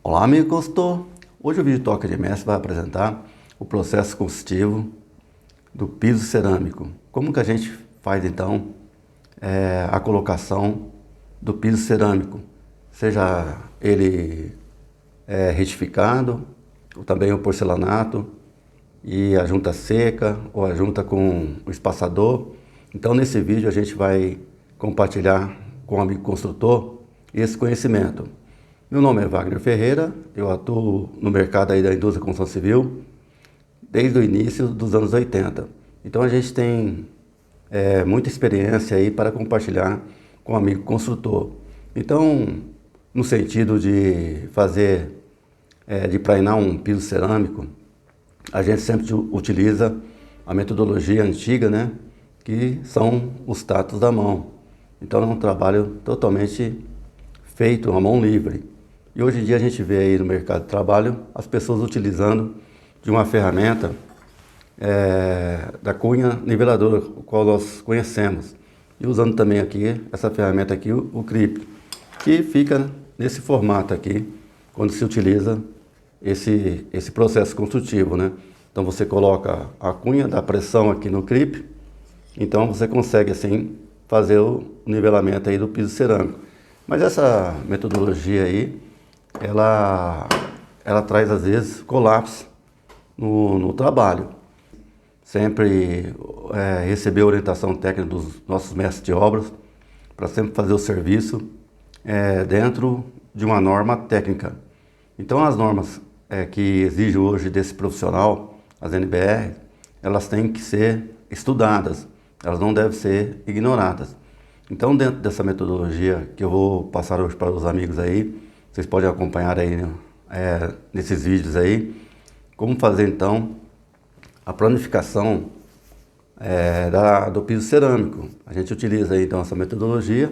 Olá, amigo consultor! Hoje o vídeo Toca de Mestre vai apresentar o processo construtivo do piso cerâmico. Como que a gente faz então a colocação do piso cerâmico, seja ele retificado, ou também o porcelanato, e a junta seca ou a junta com o espaçador. Então nesse vídeo a gente vai compartilhar com o amigo construtor esse conhecimento. Meu nome é Wagner Ferreira, eu atuo no mercado aí da indústria da construção civil desde o início dos anos 80. Então a gente tem muita experiência aí para compartilhar com o amigo construtor. Então, no sentido de fazer, de prainar um piso cerâmico, a gente sempre utiliza a metodologia antiga, né? Que são os tatos da mão. Então é um trabalho totalmente feito à mão livre. E hoje em dia a gente vê aí no mercado de trabalho as pessoas utilizando de uma ferramenta da cunha niveladora, o qual nós conhecemos. E usando também aqui, essa ferramenta aqui, o clip, que fica nesse formato aqui, quando se utiliza esse processo construtivo, né? Então você coloca a cunha da pressão aqui no clip, então você consegue assim fazer o nivelamento aí do piso cerâmico. Mas essa metodologia aí, ela traz às vezes colapso no trabalho. Sempre receber orientação técnica dos nossos mestres de obras para sempre fazer o serviço dentro de uma norma técnica. Então as normas que exigem hoje desse profissional, as NBR, elas têm que ser estudadas, elas não devem ser ignoradas. Então dentro dessa metodologia que eu vou passar hoje para os amigos aí, vocês podem acompanhar aí nesses vídeos aí, como fazer então a planificação do piso cerâmico. A gente utiliza aí então essa metodologia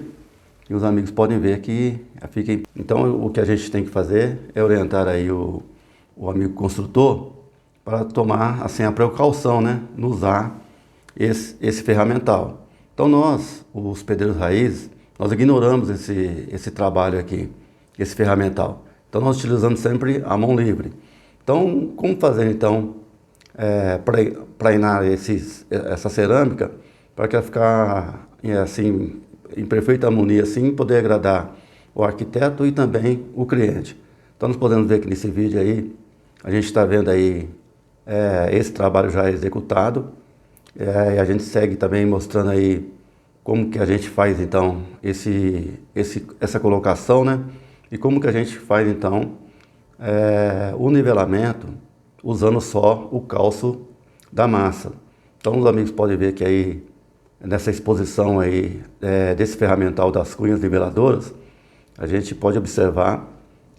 e os amigos podem ver que fica. Então o que a gente tem que fazer é orientar aí o amigo construtor para tomar assim a precaução, né, no usar esse ferramental. Então nós, os pedreiros raízes, nós ignoramos esse trabalho aqui, esse ferramental. Então nós utilizamos sempre a mão livre. Então como fazer então prainar essa cerâmica para que ela ficar assim em perfeita harmonia, assim poder agradar o arquiteto e também o cliente. Então nós podemos ver que nesse vídeo aí a gente está vendo aí esse trabalho já executado, e a gente segue também mostrando aí como que a gente faz então essa colocação, né? E como que a gente faz então o nivelamento usando só o calço da massa. Então os amigos podem ver que aí nessa exposição aí desse ferramental das cunhas niveladoras, a gente pode observar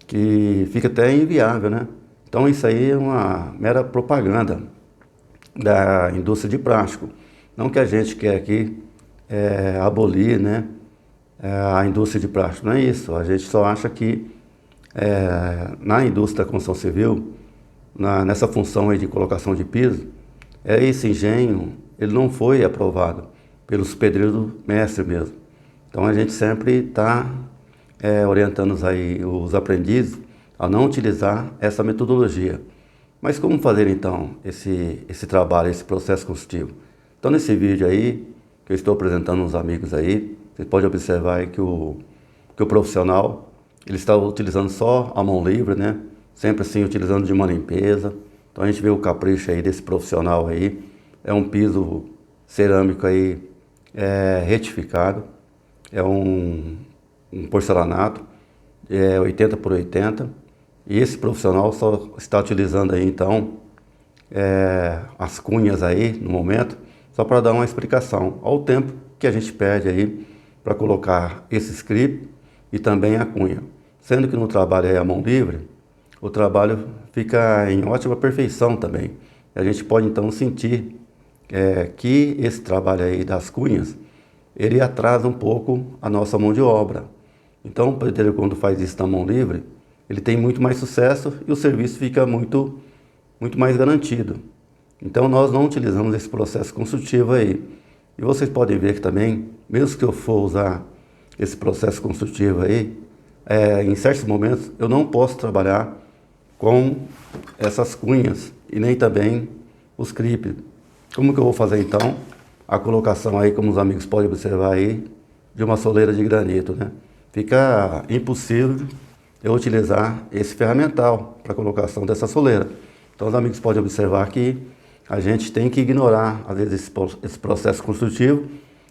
que fica até inviável, né? Então isso aí é uma mera propaganda da indústria de plástico. Não que a gente quer aqui abolir, né, a indústria de plástico, não é isso. A gente só acha que na indústria da construção civil, nessa função aí de colocação de piso, esse engenho ele não foi aprovado pelos pedreiros mestres mesmo. Então a gente sempre está orientando aí os aprendizes a não utilizar essa metodologia. Mas como fazer então esse trabalho, esse processo construtivo? Então nesse vídeo aí, que eu estou apresentando uns amigos aí, vocês podem observar aí que o profissional, ele está utilizando só a mão livre, né? Sempre assim, utilizando de uma limpeza. Então a gente vê o capricho aí desse profissional aí. É um piso cerâmico aí retificado. É um porcelanato, 80 por 80. E esse profissional só está utilizando aí então as cunhas aí no momento, só para dar uma explicação ao tempo que a gente perde aí para colocar esse script e também a cunha. Sendo que no trabalho aí à mão livre, o trabalho fica em ótima perfeição também. A gente pode então sentir que esse trabalho aí das cunhas, ele atrasa um pouco a nossa mão de obra. Então o pedreiro, quando faz isso na mão livre, ele tem muito mais sucesso e o serviço fica muito mais garantido. Então nós não utilizamos esse processo construtivo aí. E vocês podem ver que também, mesmo que eu for usar esse processo construtivo aí, em certos momentos eu não posso trabalhar com essas cunhas e nem também os clipes. Como que eu vou fazer então a colocação aí, como os amigos podem observar aí, de uma soleira de granito, né? Fica impossível eu utilizar esse ferramental para a colocação dessa soleira. Então os amigos podem observar que a gente tem que ignorar, às vezes, esse processo construtivo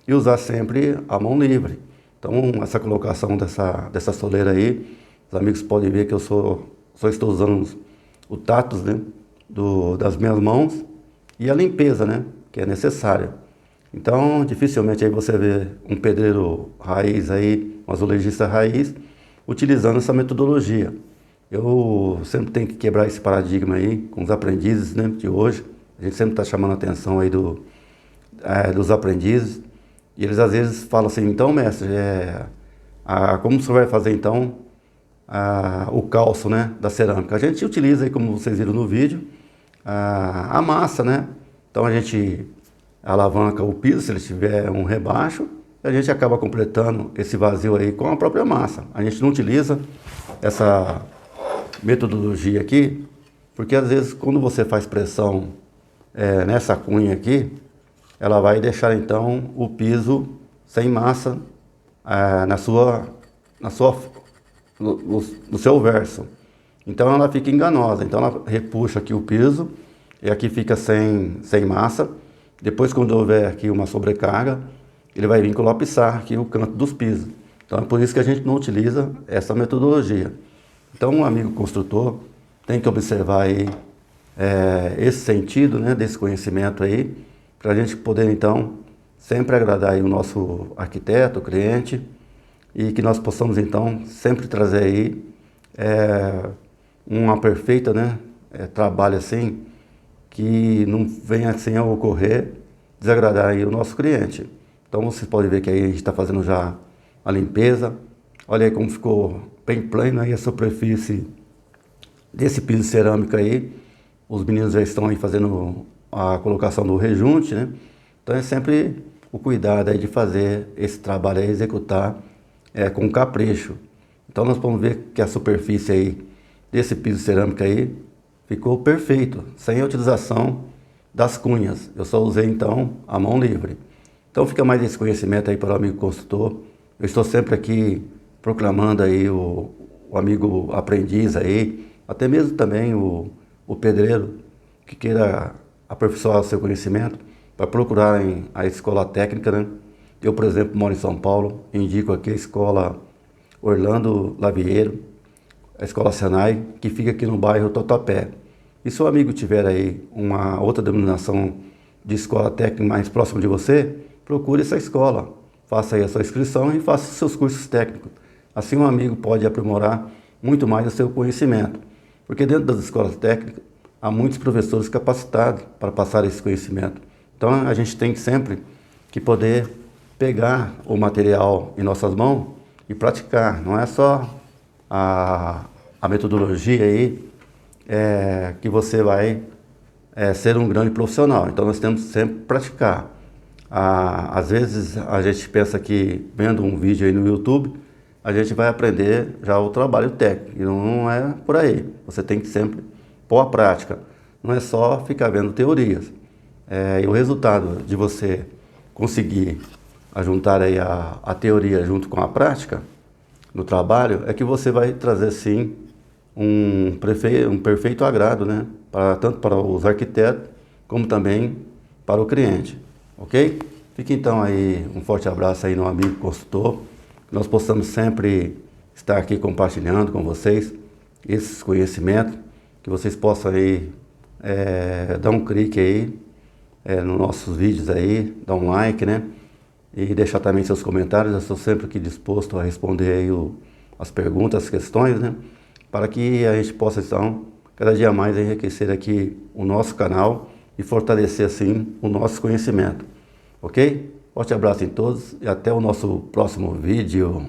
e usar sempre a mão livre. Então essa colocação dessa soleira aí, os amigos podem ver que eu só estou usando o tato, né, das minhas mãos e a limpeza, né, que é necessária. Então, dificilmente aí você vê um pedreiro raiz aí, um azulejista raiz, utilizando essa metodologia. Eu sempre tenho que quebrar esse paradigma aí com os aprendizes, né, de hoje. A gente sempre está chamando a atenção aí dos aprendizes. E eles às vezes falam assim, então mestre, como o senhor vai fazer então o calço, né, da cerâmica? A gente utiliza aí, como vocês viram no vídeo, a massa, né? Então a gente alavanca o piso, se ele tiver um rebaixo, e a gente acaba completando esse vazio aí com a própria massa. A gente não utiliza essa metodologia aqui, porque às vezes quando você faz pressão nessa cunha aqui, ela vai deixar então o piso sem massa no seu verso. Então ela fica enganosa, então ela repuxa aqui o piso e aqui fica sem massa. Depois, quando houver aqui uma sobrecarga, ele vai vir colapsar aqui o canto dos pisos. Então é por isso que a gente não utiliza essa metodologia. Então um amigo construtor tem que observar aí esse sentido, né, desse conhecimento aí, para a gente poder então sempre agradar aí o nosso arquiteto, o cliente, e que nós possamos então sempre trazer aí uma perfeita, né, trabalho assim, que não venha assim a ocorrer desagradar aí o nosso cliente. Então vocês podem ver que aí a gente está fazendo já a limpeza. Olha aí como ficou bem plano aí a superfície desse piso cerâmico aí. Os meninos já estão aí fazendo a colocação do rejunte, né? Então é sempre o cuidado aí de fazer esse trabalho aí, executar com capricho. Então nós podemos ver que a superfície aí desse piso cerâmico aí ficou perfeito, sem a utilização das cunhas. Eu só usei então a mão livre. Então fica mais esse conhecimento aí para o amigo construtor. Eu estou sempre aqui proclamando aí o amigo aprendiz aí, até mesmo também o pedreiro que queira aperfeiçoar o seu conhecimento, para procurarem a escola técnica, né? Eu, por exemplo, moro em São Paulo, indico aqui a escola Orlando Lavieiro, a escola Senai, que fica aqui no bairro Tatuapé. E se o amigo tiver aí uma outra denominação de escola técnica mais próxima de você, procure essa escola, faça aí a sua inscrição e faça os seus cursos técnicos. Assim um amigo pode aprimorar muito mais o seu conhecimento, porque dentro das escolas técnicas há muitos professores capacitados para passar esse conhecimento. Então a gente tem sempre que poder pegar o material em nossas mãos e praticar. Não é só a metodologia aí que você vai ser um grande profissional. Então nós temos sempre que praticar. Às vezes a gente pensa que vendo um vídeo aí no YouTube, a gente vai aprender já o trabalho técnico. E não é por aí. Você tem que sempre pôr a prática. Não é só ficar vendo teorias. E o resultado de você conseguir juntar aí a teoria junto com a prática no trabalho é que você vai trazer sim um perfeito agrado, né? Tanto para os arquitetos como também para o cliente, ok? Fique então aí um forte abraço aí no amigo consultor, que nós possamos sempre estar aqui compartilhando com vocês esses conhecimentos, que vocês possam aí dar um clique aí nos nossos vídeos aí, dar um like, né? E deixar também seus comentários. Eu estou sempre aqui disposto a responder aí as perguntas, as questões, né? Para que a gente possa, então, cada dia mais enriquecer aqui o nosso canal e fortalecer, assim, o nosso conhecimento. Ok? Forte abraço em todos e até o nosso próximo vídeo.